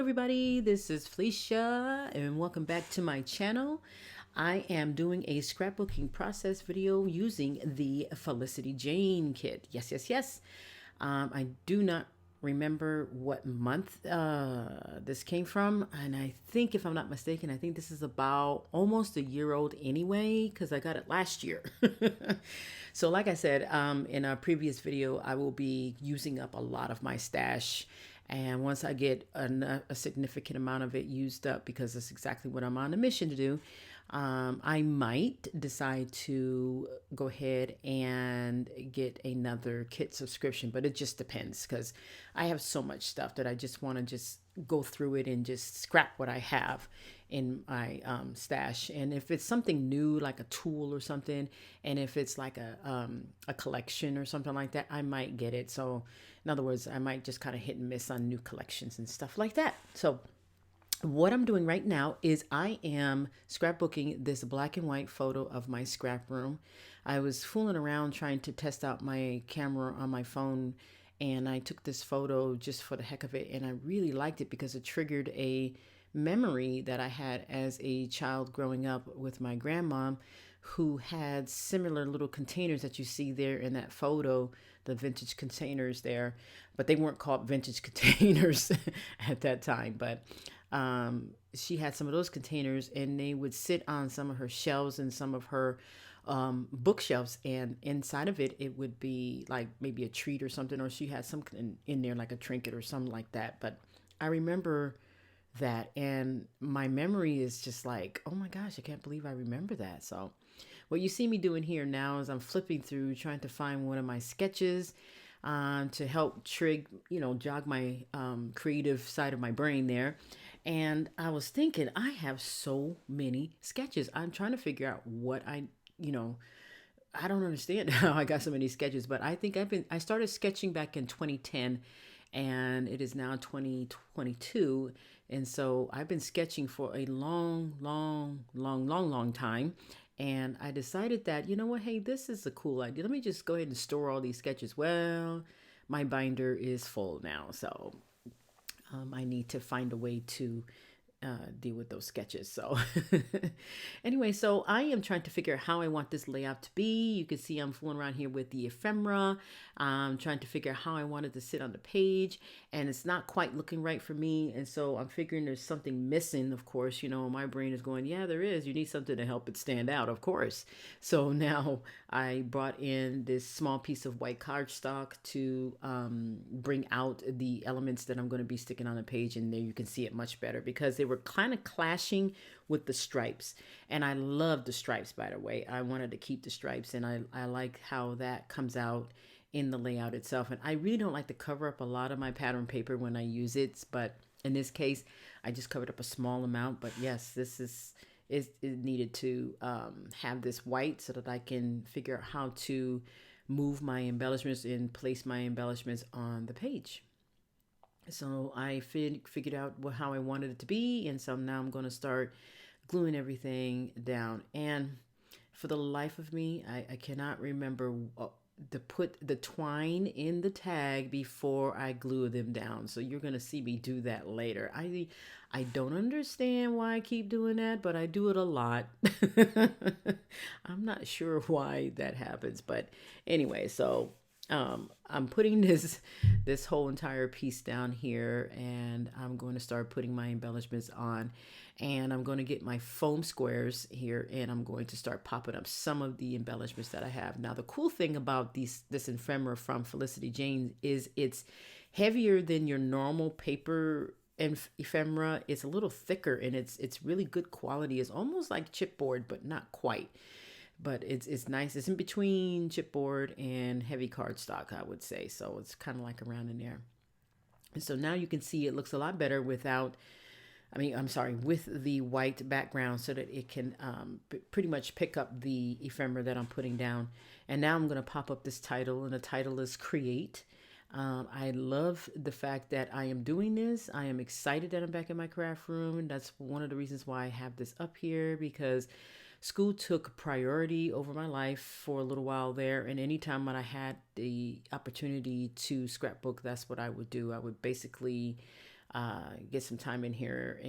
everybody, this is Felicia and welcome back to my channel. I am doing a scrapbooking process video using the Felicity Jane Kit. Yes. I do not remember what month this came from, and I think, if I'm not mistaken, I think this is about almost a year old anyway, because I got it last year. So like I said, in a previous video, I will be using up a lot of my stash, and once I get a significant amount of it used up, because that's exactly what I'm on a mission to do, I might decide to go ahead and get another kit subscription, but it just depends, because I have so much stuff that I just want to just go through it and just scrap what I have in my stash. And if it's something new, like a tool or something, and if it's like a collection or something like that, I might get it. So in other words, I might just kind of hit and miss on new collections and stuff like that. So what I'm doing right now is I am scrapbooking this black and white photo of my scrap room. I was fooling around trying to test out my camera on my phone, and I took this photo just for the heck of it, and I really liked it because it triggered a memory that I had as a child growing up with my grandmom, who had similar little containers that you see there in that photo, the vintage containers there, but they weren't called vintage containers at that time. But she had some of those containers, and they would sit on some of her shelves and some of her bookshelves, and inside of it, it would be like maybe a treat or something, or she had something in there like a trinket or something like that. But I remember that, and my memory is just like, oh my gosh, I can't believe I remember that. So what you see me doing here now is I'm flipping through trying to find one of my sketches to help jog my creative side of my brain there. And I was thinking, I have so many sketches. I'm trying to figure out what I don't understand how I got so many sketches, but I think I started sketching back in 2010, and it is now 2022. And so I've been sketching for a long time. And I decided that, you know what, hey, this is a cool idea. Let me just go ahead and store all these sketches. Well, my binder is full now, so I need to find a way to deal with those sketches. So anyway, so I am trying to figure out how I want this layout to be. You can see I'm fooling around here with the ephemera. I'm trying to figure out how I want it to sit on the page, and it's not quite looking right for me. And so I'm figuring there's something missing. Of course, my brain is going, yeah, there is. You need something to help it stand out, of course. So now I brought in this small piece of white cardstock to bring out the elements that I'm going to be sticking on the page, and there you can see it much better, because they were kind of clashing with the stripes. And I love the stripes, by the way. I wanted to keep the stripes, and I like how that comes out in the layout itself. And I really don't like to cover up a lot of my pattern paper when I use it, but in this case, I just covered up a small amount. But yes, this is it needed to have this white so that I can figure out how to move my embellishments and place my embellishments on the page. So I figured out how I wanted it to be, and so now I'm going to start gluing everything down. And for the life of me, I cannot remember to put the twine in the tag before I glue them down. So you're going to see me do that later. I don't understand why I keep doing that, but I do it a lot. I'm not sure why that happens, but anyway, so I'm putting this whole entire piece down here, and I'm going to start putting my embellishments on, and I'm going to get my foam squares here, and I'm going to start popping up some of the embellishments that I have. Now, the cool thing about this ephemera from Felicity Jane is it's heavier than your normal paper ephemera. It's a little thicker, and it's really good quality. It's almost like chipboard, but not quite. But it's nice. It's in between chipboard and heavy cardstock, I would say. So it's kind of like around in there. And so now you can see it looks a lot better with the white background, so that it can pretty much pick up the ephemera that I'm putting down. And now I'm going to pop up this title, and the title is Create. I love the fact that I am doing this. I am excited that I'm back in my craft room. And that's one of the reasons why I have this up here, because school took priority over my life for a little while there. And anytime when I had the opportunity to scrapbook, that's what I would do. I would basically get some time in here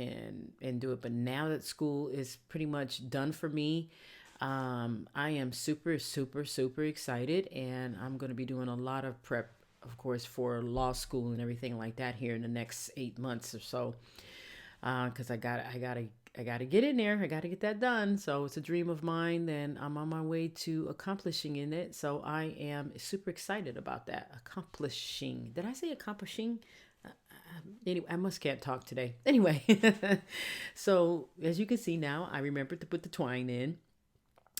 and do it. But now that school is pretty much done for me, I am super, super, super excited, and I'm going to be doing a lot of prep, of course, for law school and everything like that here in the next 8 months or so. Because I gotta get in there. I gotta get that done. So it's a dream of mine, and I'm on my way to accomplishing in it. So I am super excited about that. Accomplishing. Did I say accomplishing? Anyway, I must can't talk today. Anyway, so as you can see now, I remembered to put the twine in.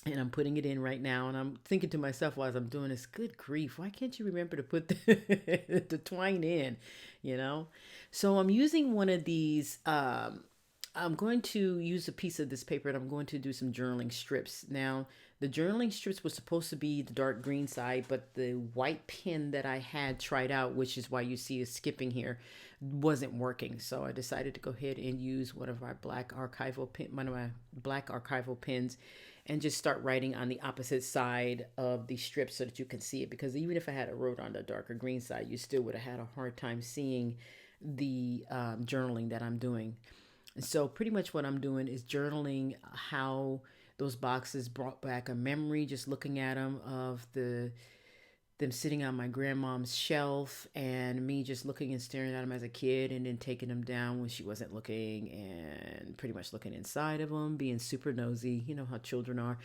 And I'm putting it in right now, and I'm thinking to myself while I'm doing this, good grief, why can't you remember to put the twine in, you know? So I'm using one of these, I'm going to use a piece of this paper, and I'm going to do some journaling strips. Now, the journaling strips was supposed to be the dark green side, but the white pen that I had tried out, which is why you see it skipping here, wasn't working. So I decided to go ahead and use one of my one of my black archival pens, and just start writing on the opposite side of the strip so that you can see it. Because even if I had wrote on the darker green side, you still would have had a hard time seeing the journaling that I'm doing. And so pretty much what I'm doing is journaling how those boxes brought back a memory, just looking at them of them sitting on my grandmom's shelf, and me just looking and staring at them as a kid, and then taking them down when she wasn't looking, and pretty much looking inside of them, being super nosy. You know how children are.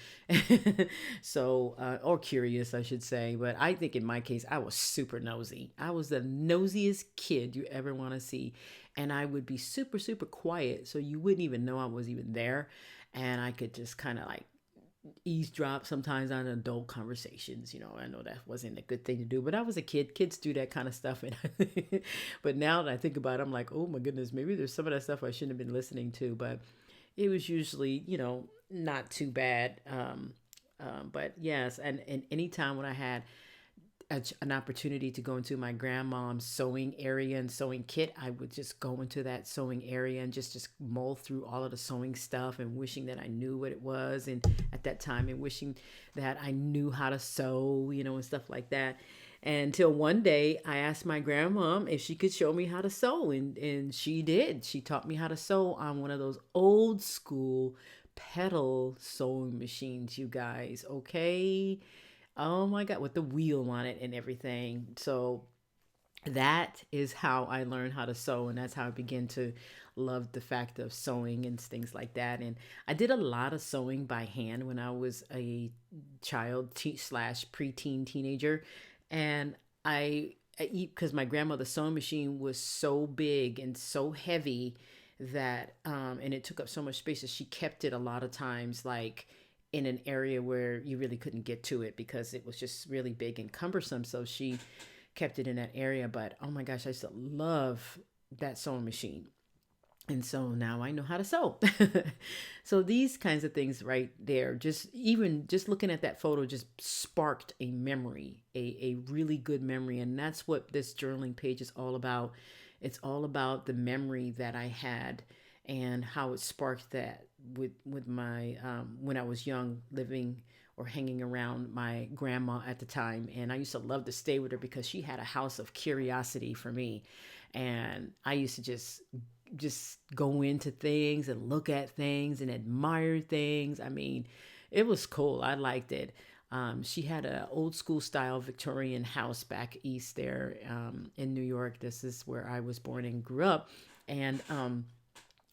So, or curious, I should say. But I think in my case, I was super nosy. I was the nosiest kid you ever want to see. And I would be super, super quiet, so you wouldn't even know I was even there. And I could just kind of like eavesdrop sometimes on adult conversations. I know that wasn't a good thing to do, but I was a kid. Kids do that kind of stuff. And but now that I think about it, I'm like, oh my goodness, maybe there's some of that stuff I shouldn't have been listening to, but it was usually, not too bad. But yes, and anytime when I had an opportunity to go into my grandmom's sewing area and sewing kit, I would just go into that sewing area and just mull through all of the sewing stuff, and wishing that I knew what it was, and at that time, and wishing that I knew how to sew, and stuff like that. Until one day I asked my grandmom if she could show me how to sew, and she did. She taught me how to sew on one of those old school pedal sewing machines, you guys. Okay. Oh my God, with the wheel on it and everything. So that is how I learned how to sew, and that's how I began to love the fact of sewing and things like that. And I did a lot of sewing by hand when I was a child slash preteen teenager, and because my grandmother's sewing machine was so big and so heavy that and it took up so much space that she kept it a lot of times like in an area where you really couldn't get to it because it was just really big and cumbersome. So she kept it in that area. But oh my gosh, I used to love that sewing machine. And so now I know how to sew. So these kinds of things right there, just looking at that photo just sparked a memory, a really good memory. And that's what this journaling page is all about. It's all about the memory that I had and how it sparked that with my when I was young, living or hanging around my grandma at the time. And I used to love to stay with her because she had a house of curiosity for me, and I used to just go into things and look at things and admire things. I mean, it was cool. I liked it. She had an old school style Victorian house back east there in New York. This is where I was born and grew up. And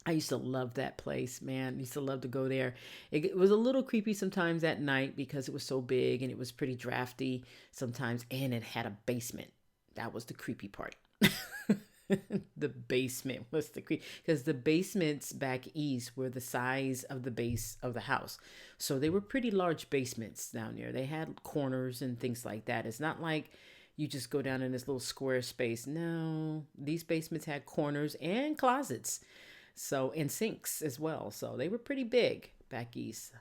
I used to love that place, man. I used to love to go there. It was a little creepy sometimes at night because it was so big and it was pretty drafty sometimes. And it had a basement. That was the creepy part. The basement was the creepy, because the basements back east were the size of the base of the house. So they were pretty large basements down there. They had corners and things like that. It's not like you just go down in this little square space. No, these basements had corners and closets. So, and sinks as well. So they were pretty big back east.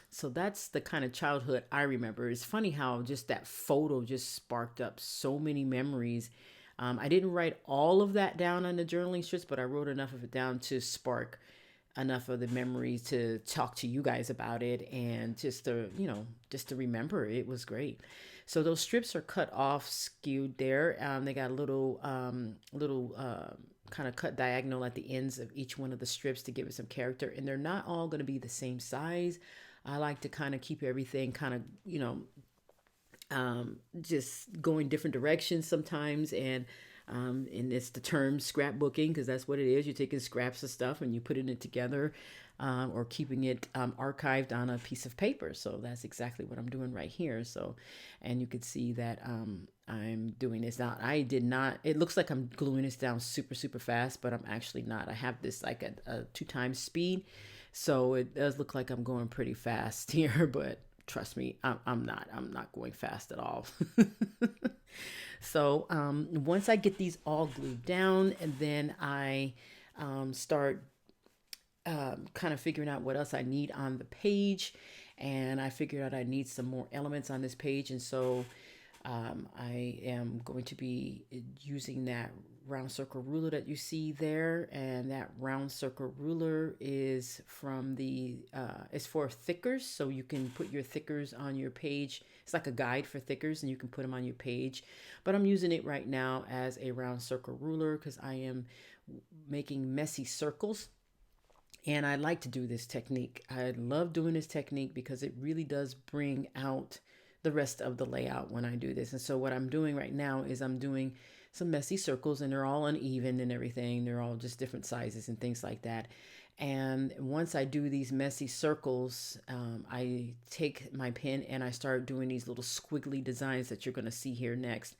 So that's the kind of childhood I remember. It's funny how just that photo just sparked up so many memories. I didn't write all of that down on the journaling strips, but I wrote enough of it down to spark enough of the memories to talk to you guys about it, and just to remember. It was great. So those strips are cut off, skewed there. They got a little kind of cut diagonal at the ends of each one of the strips to give it some character. And they're not all going to be the same size. I like to kind of keep everything kind of, just going different directions sometimes. And it's the term scrapbooking because that's what it is. You're taking scraps of stuff and you putting it together, or keeping it archived on a piece of paper. So that's exactly what I'm doing right here. So, and you could see that I'm doing this now. I did not, it looks like I'm gluing this down super, super fast, but I'm actually not. I have this like a 2 times speed. So it does look like I'm going pretty fast here, but trust me, I'm not going fast at all. So once I get these all glued down, and then I start kind of figuring out what else I need on the page. And I figured out I need some more elements on this page. And so I am going to be using that round circle ruler that you see there. And that round circle ruler is from it's for thickers. So you can put your thickers on your page. It's like a guide for thickers and you can put them on your page. But I'm using it right now as a round circle ruler because I am making messy circles. And I like to do this technique. I love doing this technique because it really does bring out the rest of the layout when I do this. And so what I'm doing right now is I'm doing some messy circles, and they're all uneven and everything. They're all just different sizes and things like that. And once I do these messy circles, I take my pen and I start doing these little squiggly designs that you're going to see here next.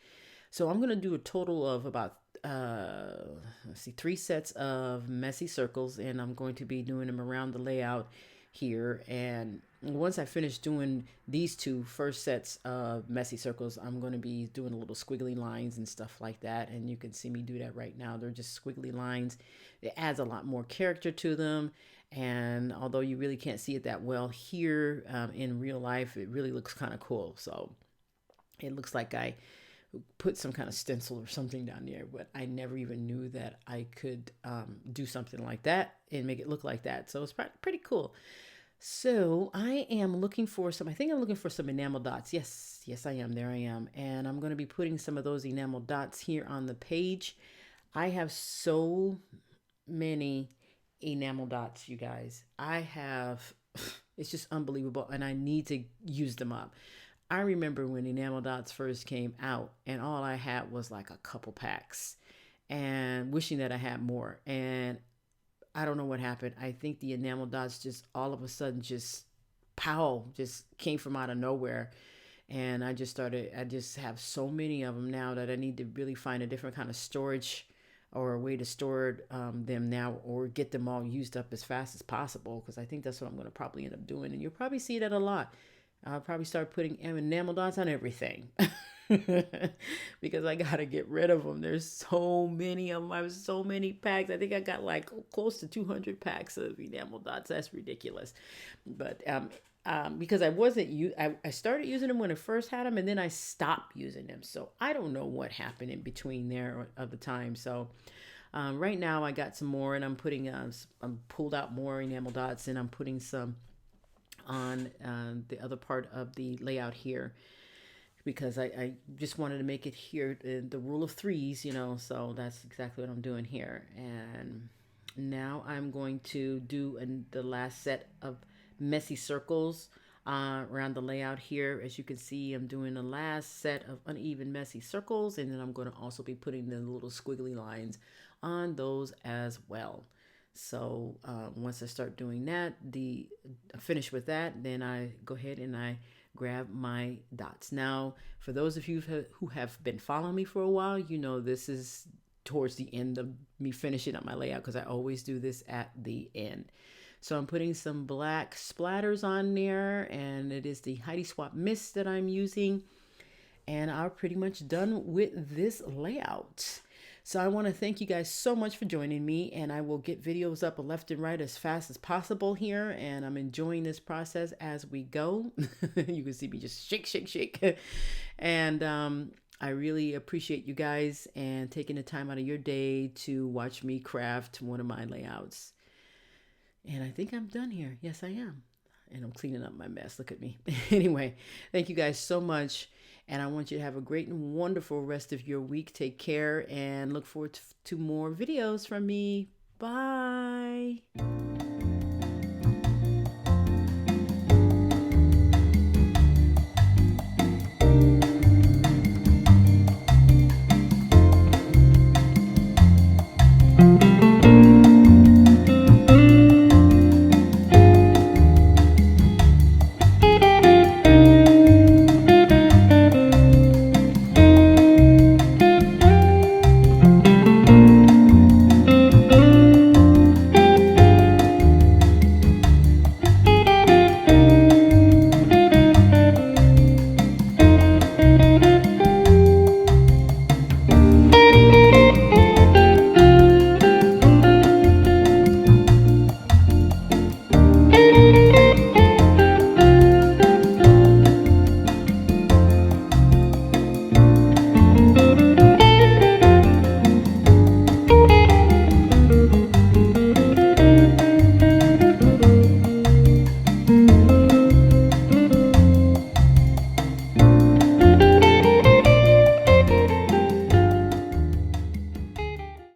So I'm going to do a total of about, 3 sets of messy circles, and I'm going to be doing them around the layout here. And once I finish doing these two first sets of messy circles, I'm going to be doing a little squiggly lines and stuff like that. And you can see me do that right now. They're just squiggly lines. It adds a lot more character to them. And although you really can't see it that well here in real life, it really looks kind of cool. So it looks like I put some kind of stencil or something down there, but I never even knew that I could do something like that and make it look like that. So it's pretty cool. So I am looking for I think I'm looking for some enamel dots. Yes, I am. There I am. And I'm going to be putting some of those enamel dots here on the page. I have so many enamel dots, you guys. It's just unbelievable, and I need to use them up. I remember when enamel dots first came out, and all I had was like a couple packs, and wishing that I had more. And I don't know what happened. I think the enamel dots just all of a sudden just came from out of nowhere. And I just have so many of them now that I need to really find a different kind of storage or a way to store them now, or get them all used up as fast as possible. Because I think that's what I'm going to probably end up doing. And you'll probably see that a lot. I'll probably start putting enamel dots on everything because I got to get rid of them. There's so many of them. I have so many packs. I think I got like close to 200 packs of enamel dots. That's ridiculous. But because I started using them when I first had them, and then I stopped using them. So I don't know what happened in between there of the time. So right now I got some more, and I'm pulled out more enamel dots, and I'm putting some on the other part of the layout here, because I just wanted to make it here the rule of threes, so that's exactly what I'm doing here. And now I'm going to do the last set of messy circles around the layout here. As you can see, I'm doing the last set of uneven messy circles, and then I'm going to also be putting the little squiggly lines on those as well. So once I start doing that, finish with that, then I go ahead and I grab my dots. Now, for those of you who have been following me for a while, this is towards the end of me finishing up my layout, because I always do this at the end. So I'm putting some black splatters on there, and it is the Heidi Swap Mist that I'm using. And I'm pretty much done with this layout. So I want to thank you guys so much for joining me, and I will get videos up left and right as fast as possible here, and I'm enjoying this process as we go. You can see me just shake. And I really appreciate you guys and taking the time out of your day to watch me craft one of my layouts. And I think I'm done here. Yes, I am. And I'm cleaning up my mess. Look at me. Anyway, thank you guys so much. And I want you to have a great and wonderful rest of your week. Take care and look forward to more videos from me. Bye.